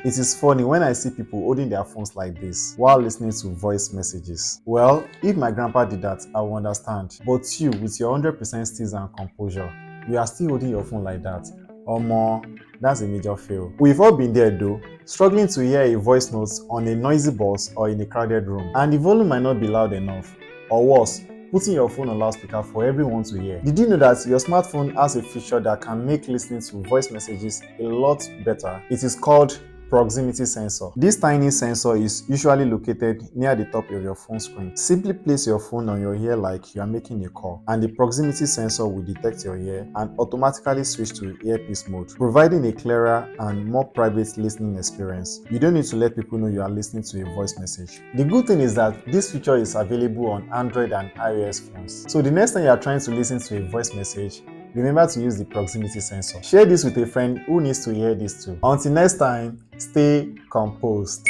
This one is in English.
It is funny when I see people holding their phones like this while listening to voice messages. Well, if my grandpa did that, I will understand. But you, with your 100% steeze and composure, you are still holding your phone like that. Omo, that's a major fail. We've all been there though, struggling to hear a voice note on a noisy bus or in a crowded room, and the volume might not be loud enough. Or worse, putting your phone on loudspeaker for everyone to hear. Did you know that your smartphone has a feature that can make listening to voice messages a lot better? It is called proximity sensor. This tiny sensor is usually located near the top of your phone screen. Simply place your phone on your ear like you are making a call, and the proximity sensor will detect your ear and automatically switch to earpiece mode, providing a clearer and more private listening experience. You don't need to let people know you are listening to a voice message. The good thing is that this feature is available on Android and iOS phones. So the next time you are trying to listen to a voice message, remember to use the proximity sensor. Share this with a friend who needs to hear this too. Until next time, stay composed.